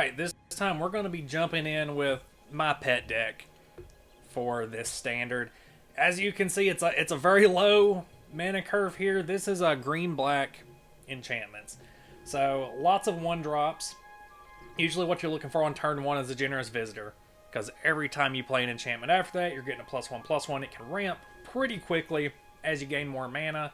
Alright, this time we're going to be jumping in with my pet deck for this standard. As you can see, it's a very low mana curve here. This is a green-black enchantments. So, lots of 1-drops. Usually what you're looking for on turn 1 is a Generous Visitor, because every time you play an enchantment after that, you're getting a +1/+1. It can ramp pretty quickly as you gain more mana.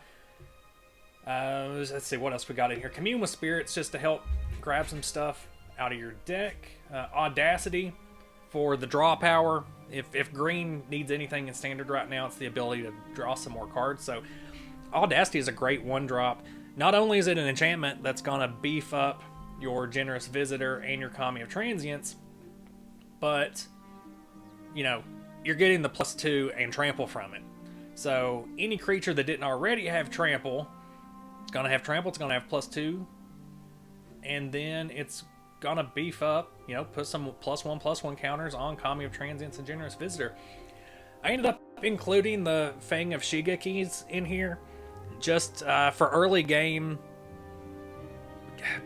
Let's see what else we got in here. Commune with Spirits, just to help grab some stuff out of your deck. Audacity for the draw power. If green needs anything in standard right now, it's the ability to draw some more cards. So Audacity is a great 1-drop. Not only is it an enchantment that's going to beef up your Generous Visitor and your Kami of Transience, but, you know, you're getting the +2 and trample from it. So any creature that didn't already have trample, it's going to have trample, it's going to have +2, and then it's gonna beef up, you know, put some +1/+1 counters on Kami of Transience and Generous Visitor. I ended up including the Fang of Shigeki's in here just for early game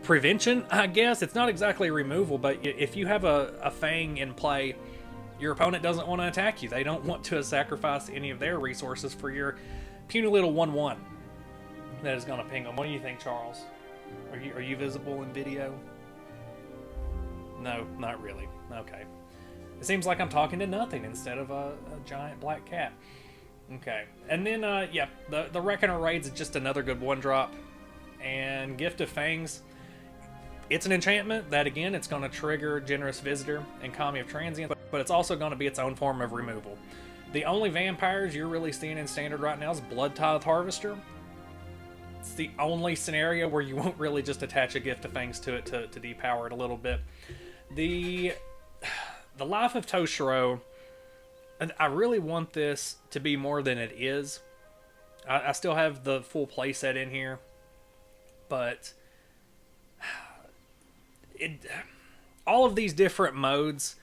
prevention, I guess. It's not exactly removal, but if you have a Fang in play, your opponent doesn't want to attack you. They don't want to sacrifice any of their resources for your puny little 1/1 that is gonna ping them. What do you think, Charles? Are you visible in video? No, not really. Okay. It seems like I'm talking to nothing instead of a giant black cat. Okay. And then, yeah, the Reckoner Raids is just another good 1-drop. And Gift of Fangs, it's an enchantment that, again, it's going to trigger Generous Visitor and Kami of Transient, but it's also going to be its own form of removal. The only vampires you're really seeing in Standard right now is Blood Tithe Harvester. It's the only scenario where you won't really just attach a Gift of Fangs to it to depower it a little bit. The Life of Toshiro, and I really want this to be more than it is. I still have the full playset in here, but all of these different modes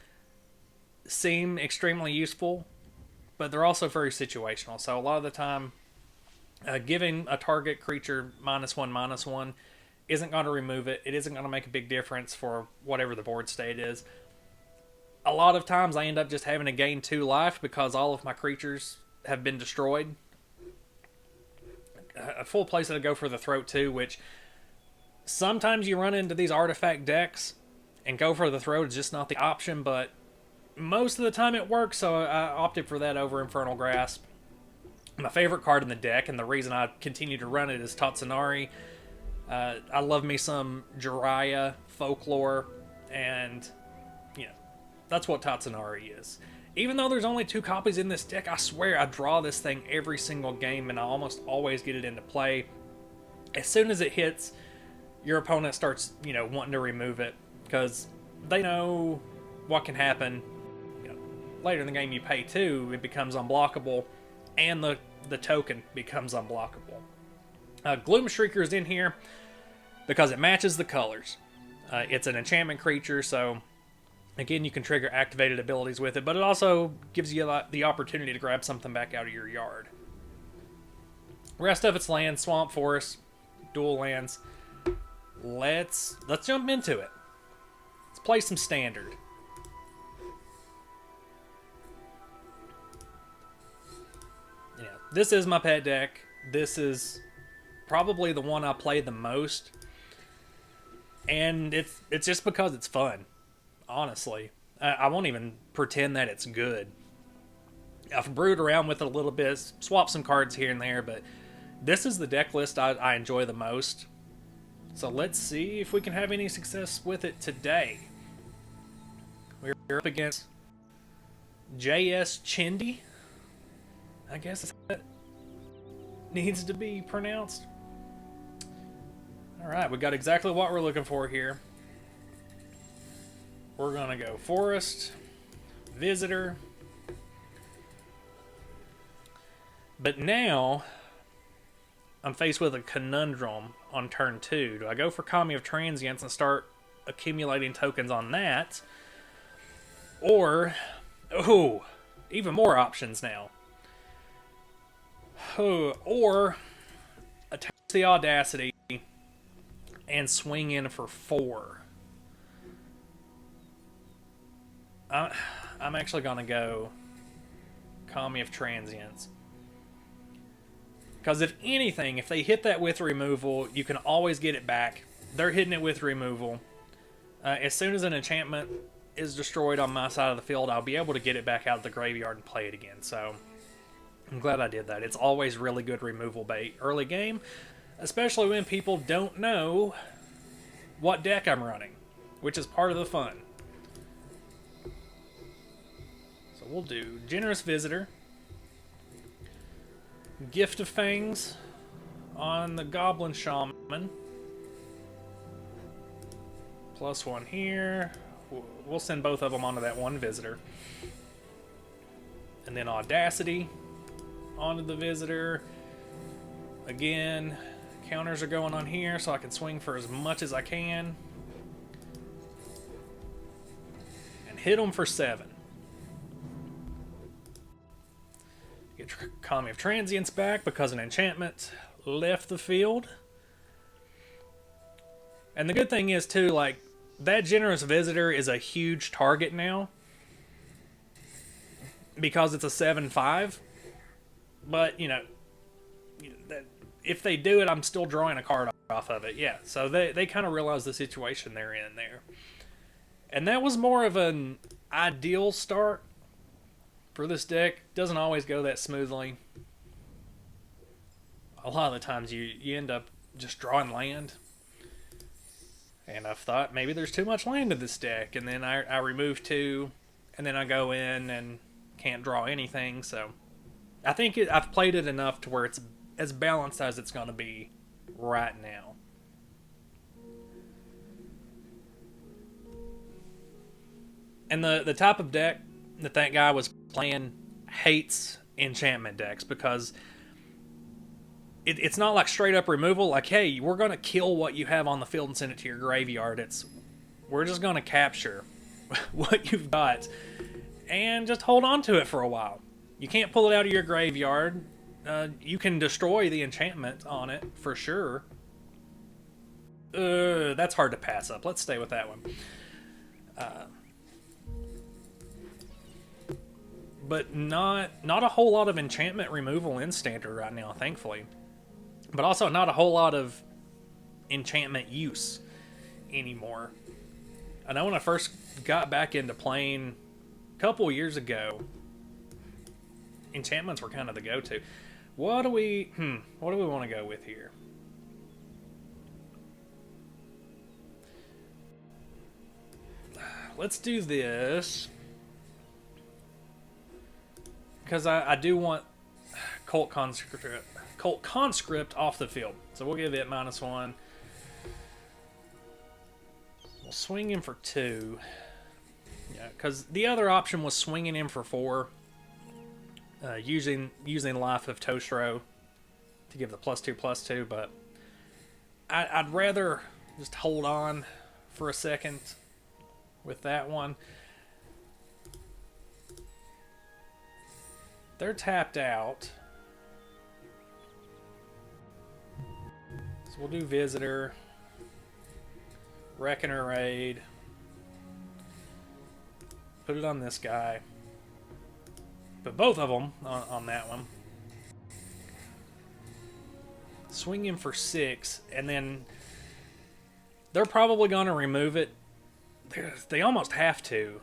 seem extremely useful, but they're also very situational. So a lot of the time, giving a target creature -1/-1 isn't going to remove it. It isn't going to make a big difference for whatever the board state is. A lot of times I end up just having to gain 2 life because all of my creatures have been destroyed. A full playset to go for the Throat too, which sometimes you run into these artifact decks and go for the Throat is just not the option, but most of the time it works, so I opted for that over Infernal Grasp. My favorite card in the deck, and the reason I continue to run it, is Tatsunari. I love me some Jiraiya folklore, and, you know, that's what Tatsunari is. Even though there's only 2 copies in this deck, I swear I draw this thing every single game, and I almost always get it into play. As soon as it hits, your opponent starts, you know, wanting to remove it, because they know what can happen. You know, later in the game you pay 2, it becomes unblockable, and the token becomes unblockable. Gloom Shrieker is in here because it matches the colors. It's an enchantment creature, so again, you can trigger activated abilities with it, but it also gives you the opportunity to grab something back out of your yard. Rest of its lands, swamp, forest, dual lands. Let's jump into it. Let's play some standard. Yeah, this is my pet deck. This is probably the one I play the most, and it's just because it's fun. Honestly, I won't even pretend that it's good. I've brewed around with it a little bit, swapped some cards here and there, but this is the deck list I enjoy the most. So let's see if we can have any success with it today. We're up against J.S. Chindy. I guess that needs to be pronounced. Alright, we got exactly what we're looking for here. We're going to go Forest, Visitor. But now, I'm faced with a conundrum on turn 2. Do I go for Kami of Transience and start accumulating tokens on that? Or, oh, even more options now. Or, attach the Audacity and swing in for 4. I'm actually going to go Kami of Transience. Because if anything, if they hit that with removal, you can always get it back. They're hitting it with removal. As soon as an enchantment is destroyed on my side of the field, I'll be able to get it back out of the graveyard and play it again. So I'm glad I did that. It's always really good removal bait early game, especially when people don't know what deck I'm running, which is part of the fun. So we'll do Generous Visitor, Gift of Fangs on the Goblin Shaman. +1 here. We'll send both of them onto that one visitor. And then Audacity onto the visitor. Again, counters are going on here so I can swing for as much as I can. And hit them for 7. Get Kami of Transience back because an enchantment left the field. And the good thing is, too, like, that Generous Visitor is a huge target now because it's a 7/5. But, you know, if they do it, I'm still drawing a card off of it. Yeah, so they kind of realize the situation they're in there. And that was more of an ideal start for this deck. Doesn't always go that smoothly. A lot of the times you end up just drawing land. And I've thought maybe there's too much land in this deck, and then I remove 2, and then I go in and can't draw anything. So I think I've played it enough to where it's as balanced as it's going to be right now. And the type of deck that guy was playing hates enchantment decks because it's not like straight up removal. Like, hey, we're going to kill what you have on the field and send it to your graveyard. We're just going to capture what you've got and just hold on to it for a while. You can't pull it out of your graveyard. You can destroy the enchantment on it for sure. That's hard to pass up. Let's stay with that one. But not a whole lot of enchantment removal in Standard right now, thankfully. But also not a whole lot of enchantment use anymore. I know when I first got back into playing a couple years ago, enchantments were kind of the go-to. What do we want to go with here? Let's do this. Because I do want Cult Conscript off the field. So we'll give it -1. We'll swing him for 2. Yeah, because the other option was swinging him for 4. Using Life of Toshiro to give the +2/+2, but I'd rather just hold on for a second with that one. They're tapped out. So we'll do Visitor, Reckoner Raid, put it on this guy. But both of them on that one. Swing him for 6, and then they're probably going to remove it. They almost have to.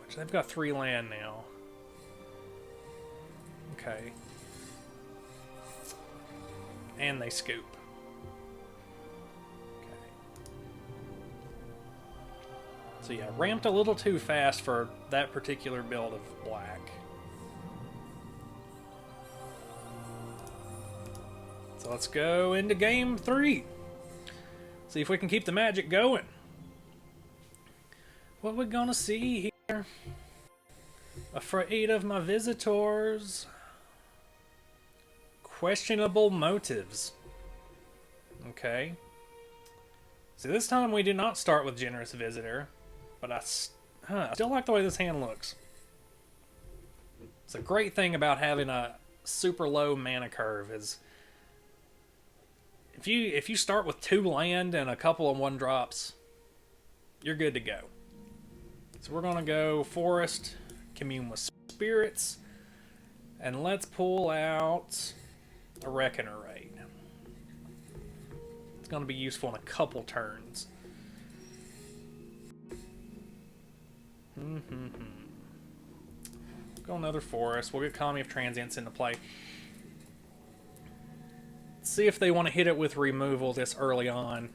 Which they've got 3 land now. Okay. And they scoop. So yeah, ramped a little too fast for that particular build of black. So let's go into game 3. See if we can keep the magic going. What we're gonna see here? Afraid of my visitors. Questionable motives. Okay. So this time we did not start with Generous Visitor. But I still like the way this hand looks. It's a great thing about having a super low mana curve is if you start with 2 land and a couple of 1-drops, you're good to go. So we're going to go Forest, Commune with Spirits, and let's pull out a Reckoner Raid. It's going to be useful in a couple turns. Go another Forest. We'll get Colony of Transients into play. See if they want to hit it with removal this early on,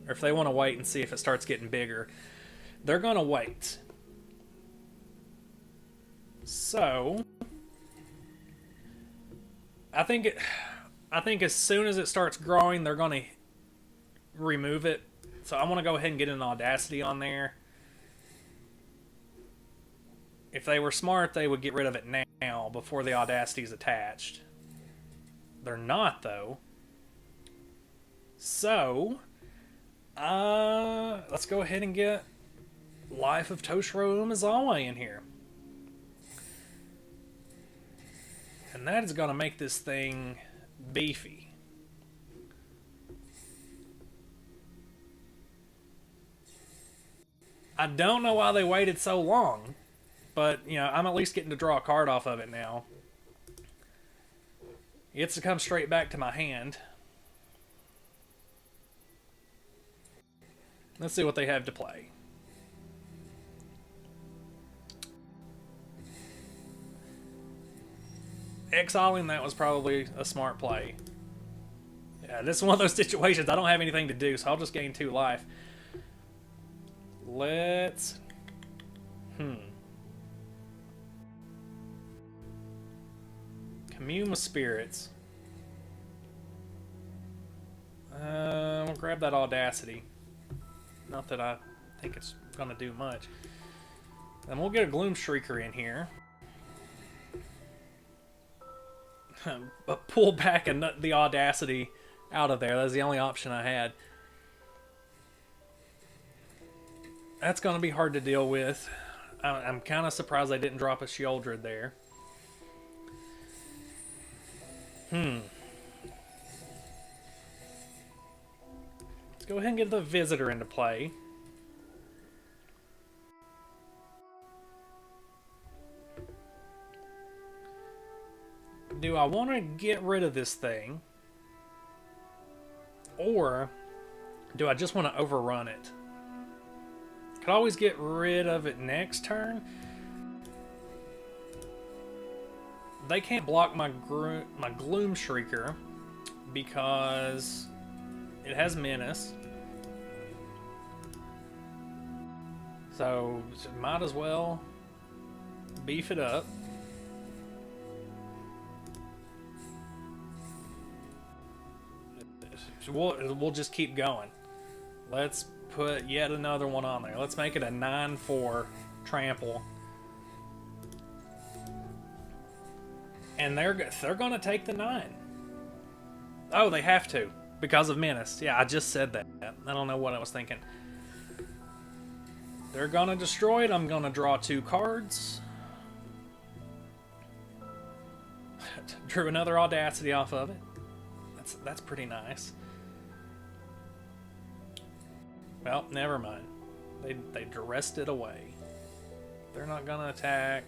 or if they want to wait and see if it starts getting bigger. They're going to wait. So I think as soon as it starts growing, they're going to remove it. So I want to go ahead and get an Audacity on there. If they were smart, they would get rid of it now before the Audacity is attached. They're not, though. So let's go ahead and get Life of Toshiro Umezawa in here. And that is going to make this thing beefy. I don't know why they waited so long, but, you know, I'm at least getting to draw a card off of it now. It gets to come straight back to my hand. Let's see what they have to play. Exiling that was probably a smart play. Yeah, this is one of those situations I don't have anything to do, so I'll just gain 2 life. Let's... Commune with Spirits. We'll grab that Audacity. Not that I think it's going to do much. And we'll get a Gloom Shrieker in here. But pull back the Audacity out of there. That's the only option I had. That's going to be hard to deal with. I'm kind of surprised they didn't drop a Sheoldred there. Let's go ahead and get the Visitor into play. Do I want to get rid of this thing? Or do I just want to overrun it? Could always get rid of it next turn. They can't block my Gloom Shrieker because it has Menace. So might as well beef it up. We'll just keep going. Let's put yet another one on there. Let's make it a 9/4 trample. And they're going to take the 9. Oh, they have to because of Menace. Yeah, I just said that. I don't know what I was thinking. They're going to destroy it. I'm going to draw 2 cards. Drew another Audacity off of it. That's pretty nice. Well, never mind. They duressed it away. They're not gonna attack.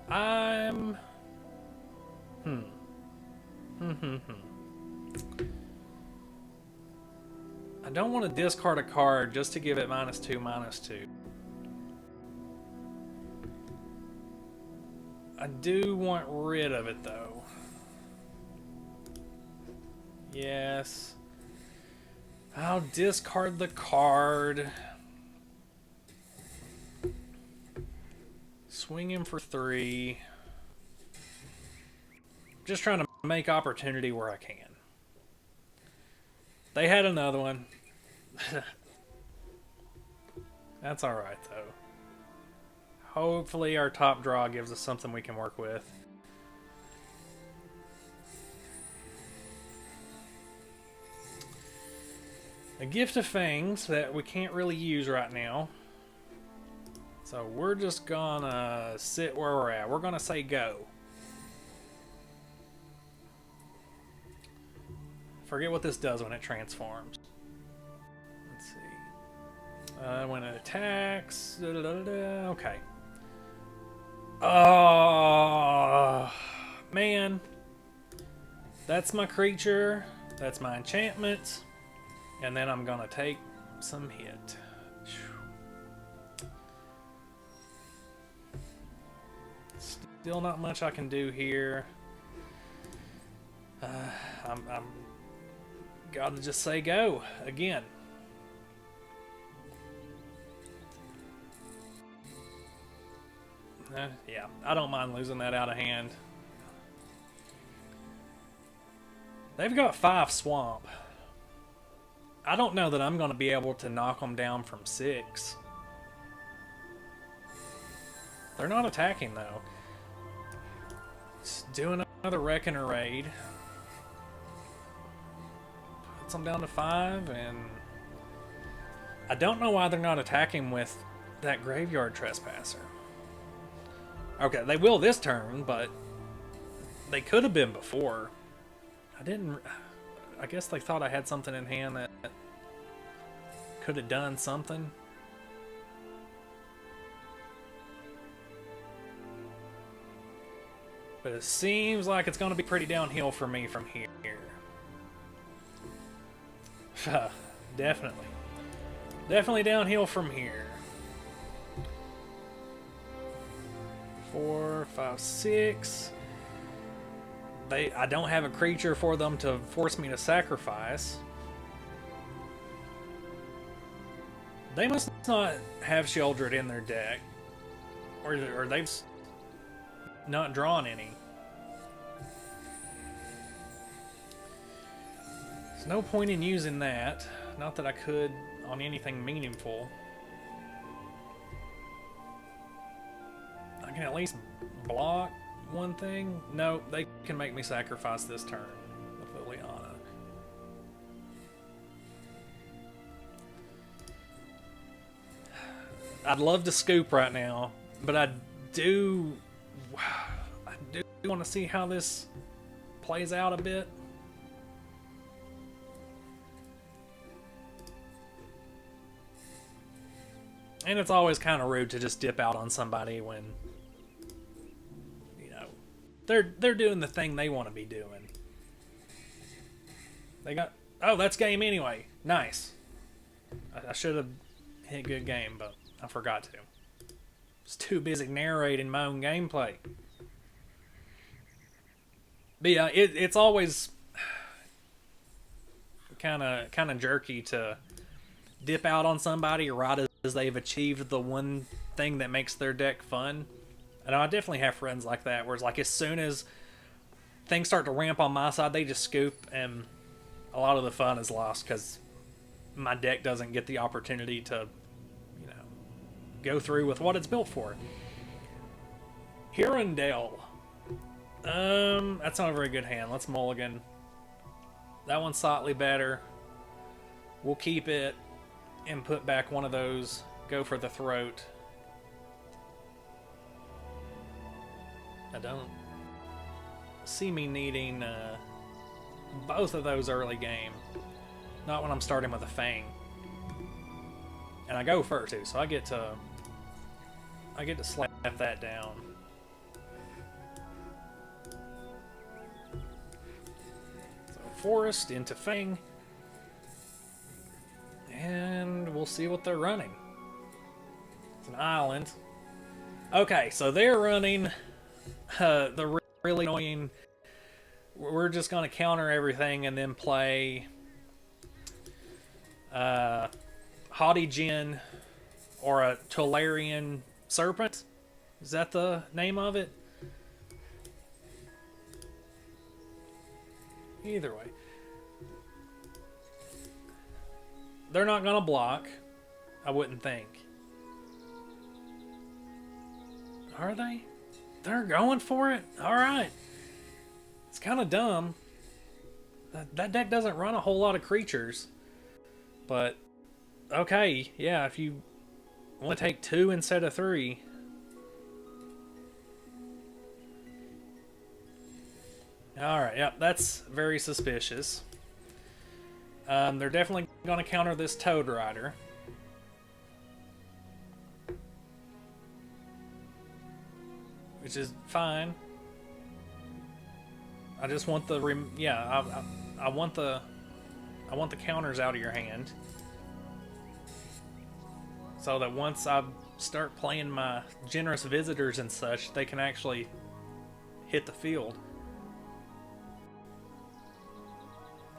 I'm... I don't want to discard a card just to give it -2/-2. I do want rid of it, though. Yes. I'll discard the card. Swing him for 3. Just trying to make opportunity where I can. They had another one. That's alright, though. Hopefully our top draw gives us something we can work with. A Gift of Fangs that we can't really use right now. So we're just gonna sit where we're at. We're gonna say go. forget what this does when it transforms. Let's see. When it attacks. Okay. Oh, man. That's my creature. That's my enchantment. And then I'm going to take some hit. Still not much I can do here. I'm gotta just say go again. Yeah, I don't mind losing that out of hand. They've got 5 swamp. I don't know that I'm going to be able to knock them down from 6. They're not attacking though. Just doing another Reckoner raid. Puts them down to 5, and I don't know why they're not attacking with that Graveyard Trespasser. Okay, they will this turn, but they could have been before. I guess they thought I had something in hand that could have done something. But it seems like it's going to be pretty downhill for me from here. Definitely. Definitely downhill from here. 4, 5, 6. I don't have a creature for them to force me to sacrifice. They must not have Sheoldred in their deck. Or they've not drawn any. There's no point in using that. Not that I could on anything meaningful. I can at least block one thing. No, they can make me sacrifice this turn with Liliana. I'd love to scoop right now, but I do want to see how this plays out a bit. And it's always kind of rude to just dip out on somebody when, you know, they're doing the thing they want to be doing. They got... Oh, that's game anyway. Nice. I should have hit good game, but I forgot to. I was too busy narrating my own gameplay. But yeah, it's always kind of jerky to dip out on somebody right as they've achieved the one thing that makes their deck fun. And I definitely have friends like that, where it's like as soon as things start to ramp on my side, they just scoop, and a lot of the fun is lost because my deck doesn't get the opportunity to, you know, go through with what it's built for. Hirondale. That's not a very good hand. Let's mulligan. That one's slightly better. We'll keep it and put back one of those. Go for the throat. I don't see me needing both of those early game. Not when I'm starting with a Fang. And I go first too, so I get to slap that down. So Forest into Fang. And we'll see what they're running. It's an island. Okay, so they're running the really annoying... We're just going to counter everything and then play Haughty Djinn or a Tolarian Serpent. Is that the name of it? Either way. They're not going to block, I wouldn't think. Are they? They're going for it? Alright. It's kind of dumb. That deck doesn't run a whole lot of creatures. But, okay, yeah, if you want to take 2 instead of 3. Alright, yep, that's very suspicious. They're definitely going to counter this Toad Rider. Which is fine. I just want the I want the counters out of your hand, so that once I start playing my generous visitors and such, they can actually hit the field.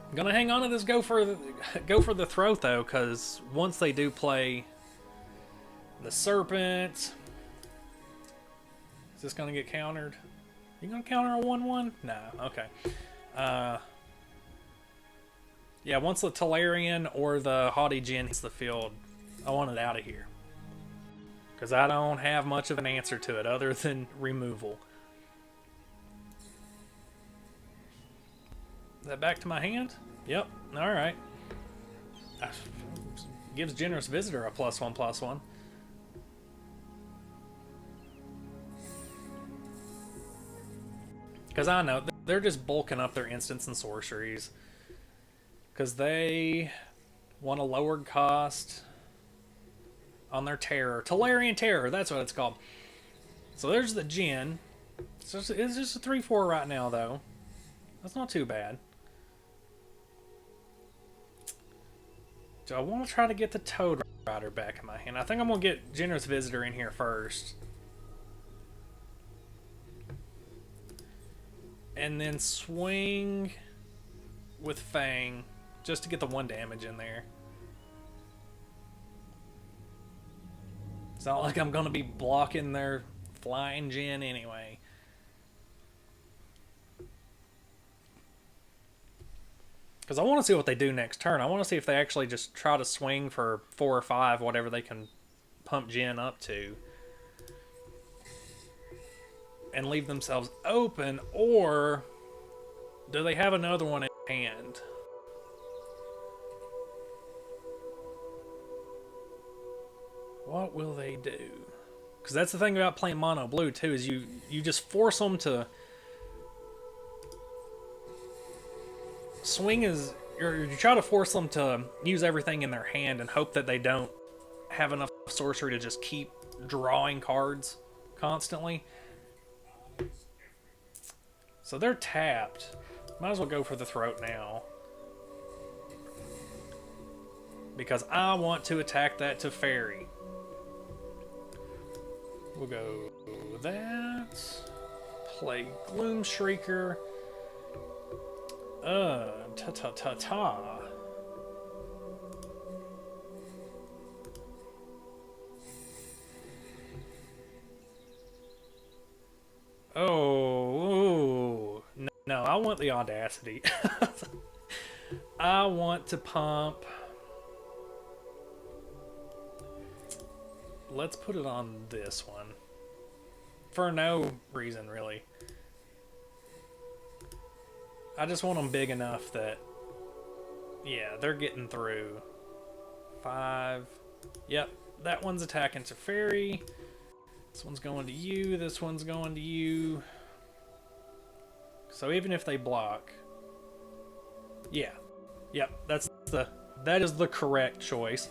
I'm gonna hang on to this go for the throat though, because once they do play the Serpent, is this gonna get countered? You gonna counter a 1/1? No, okay. Yeah, once the Talarian or the Haughty Djinn hits the field, I want it out of here. Because I don't have much of an answer to it other than removal. Is that back to my hand? Yep, alright. Gives Generous Visitor a +1/+1. Because I know they're just bulking up their instants and sorceries. Because they want a lowered cost on their Terror. Talarian Terror, that's what it's called. So there's the Djinn. It's just a 3/4 right now, though. That's not too bad. Do I want to try to get the Toad Rider back in my hand? I think I'm going to get Generous Visitor in here first. And then swing with Fang just to get the 1 damage in there. It's not like I'm going to be blocking their Flying Djinn anyway. Because I want to see what they do next turn. I want to see if they actually just try to swing for 4 or 5, whatever they can pump Djinn up to, and leave themselves open, or do they have another one in hand? What will they do? Because that's the thing about playing mono blue too, is you just force them to swing. You try to force them to use everything in their hand and hope that they don't have enough sorcery to just keep drawing cards constantly. So they're tapped. Might as well go for the throat now, because I want to attack that Teferi. We'll go that. Play Gloom Shrieker. Ta-ta-ta-ta. Oh, no, I want the audacity. I want to pump. Let's put it on this one. For no reason, really. I just want them big enough that, yeah, they're getting through. 5. Yep, that one's attacking Teferi. This one's going to you. This one's going to you. So even if they block, yeah, yep, that is the correct choice.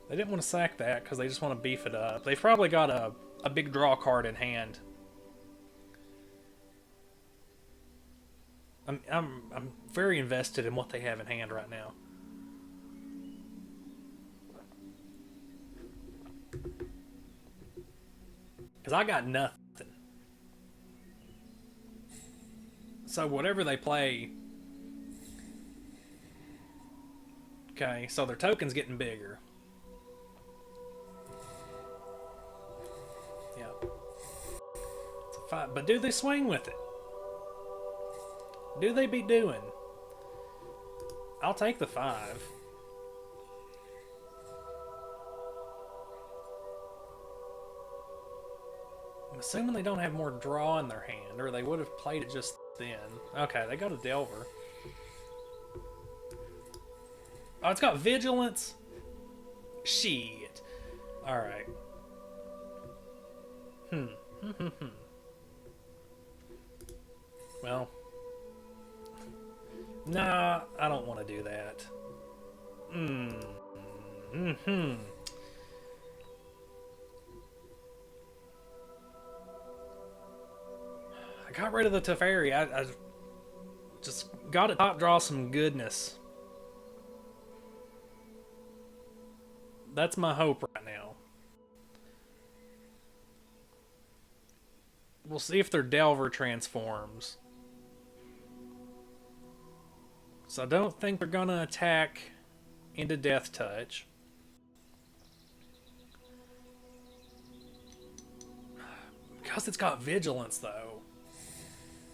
They didn't want to sack that because they just want to beef it up. They've probably got a big draw card in hand. I'm very invested in what they have in hand right now. Because I got nothing. So whatever they play... Okay, so their token's getting bigger. Yeah. It's a 5. But do they swing with it? Do they be doing? I'll take the 5. I'm assuming they don't have more draw in their hand, or they would have played it just then. Okay, they got a Delver. Oh, it's got Vigilance? Shit. Alright. Well, nah, I don't want to do that. I got rid of the Teferi. I just got to top draw some goodness. That's my hope right now. We'll see if their Delver transforms. So I don't think they're going to attack into Death Touch. Because it's got Vigilance, though.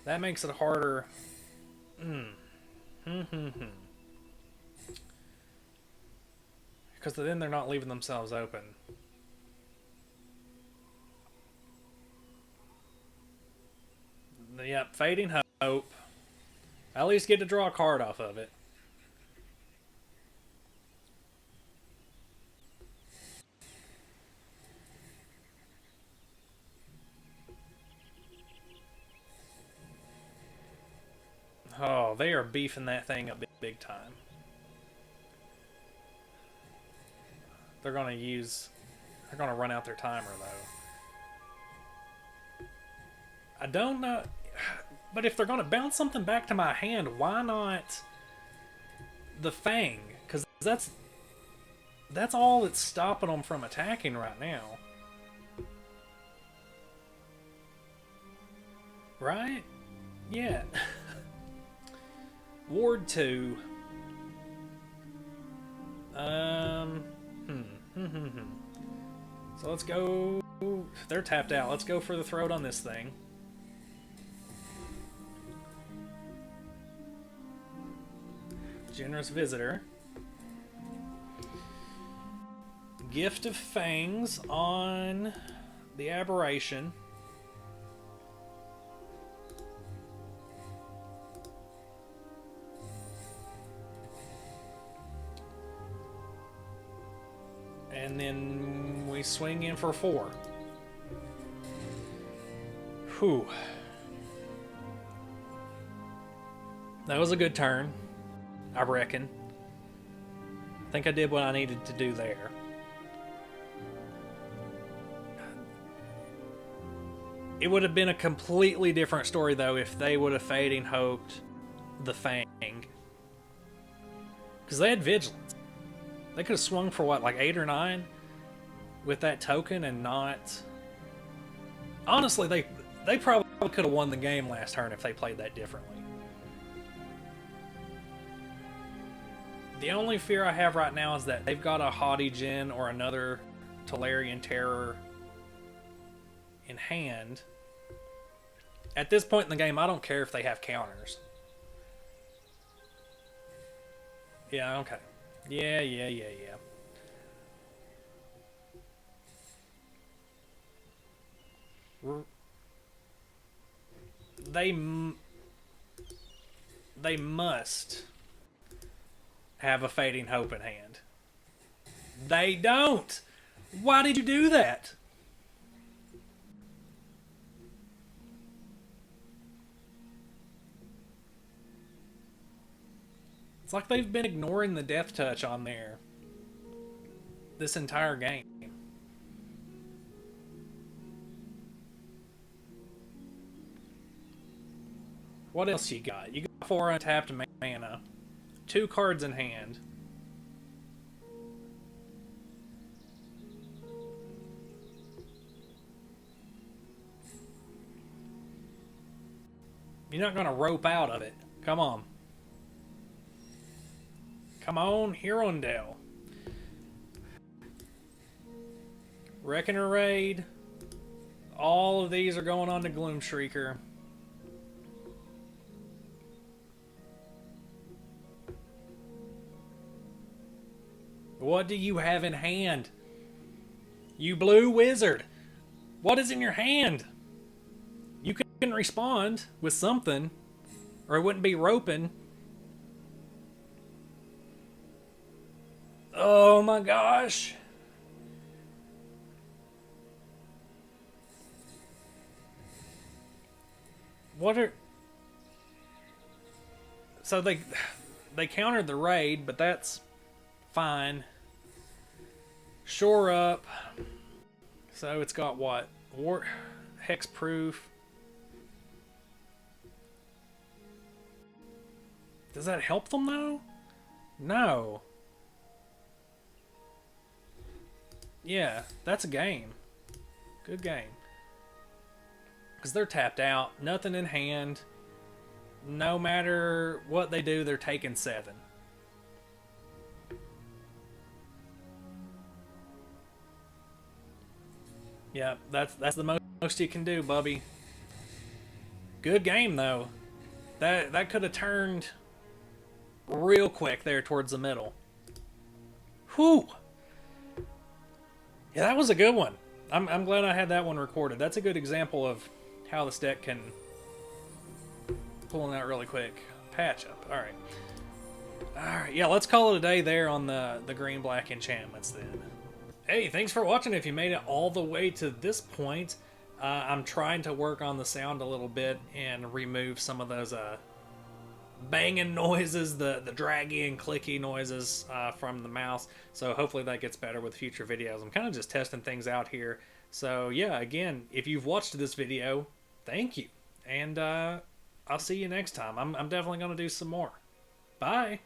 That makes it harder. Because then they're not leaving themselves open. Yep, Fading Hope. I at least get to draw a card off of it. Oh, they are beefing that thing up big time. They're going to run out their timer, though. I don't know. But if they're going to bounce something back to my hand, why not the Fang? Because that's all that's stopping them from attacking right now. Right? Yeah. Ward 2. So let's go. They're tapped out. Let's go for the throat on this thing. Generous Visitor. Gift of Fangs on the Aberration. And then we swing in for 4. Whew. That was a good turn, I reckon. I think I did what I needed to do there. It would have been a completely different story, though, if they would have Fading Hoped the Fang. Because they had Vigilance. They could have swung for, what, like 8 or 9? With that token and not... Honestly, they probably could have won the game last turn if they played that differently. The only fear I have right now is that they've got a Haughty Djinn or another Tolarian Terror in hand. At this point in the game, I don't care if they have counters. Yeah, okay. Yeah. They must have a Fading Hope in hand. They don't! Why did you do that? It's like they've been ignoring the Death Touch on there this entire game. What else you got? You got 4 untapped mana. 2 cards in hand. You're not going to rope out of it. Come on. Come on, Hirondale. Reckoner Raid. All of these are going on to Gloomshrieker. What do you have in hand? You blue wizard. What is in your hand? You can respond with something, or it wouldn't be roping. Oh my gosh. What are... So they countered the raid, but that's fine. Shore up. So it's got what? War hexproof. Does that help them though? No. Yeah, that's a game. Good game. Because they're tapped out, nothing in hand. No matter what they do, they're taking 7. Yeah, that's the most you can do, Bubby. Good game though. That could have turned real quick there towards the middle. Whew. Yeah, that was a good one. I'm glad I had that one recorded. That's a good example of how this deck can pulling out really quick. Patch up. All right. All right. Yeah, let's call it a day there on the green-black enchantments then. Hey, thanks for watching. If you made it all the way to this point, I'm trying to work on the sound a little bit and remove some of those banging noises, the draggy and clicky noises from the mouse. So hopefully that gets better with future videos. I'm kind of just testing things out here. So yeah, again, if you've watched this video, thank you. And I'll see you next time. I'm definitely going to do some more. Bye.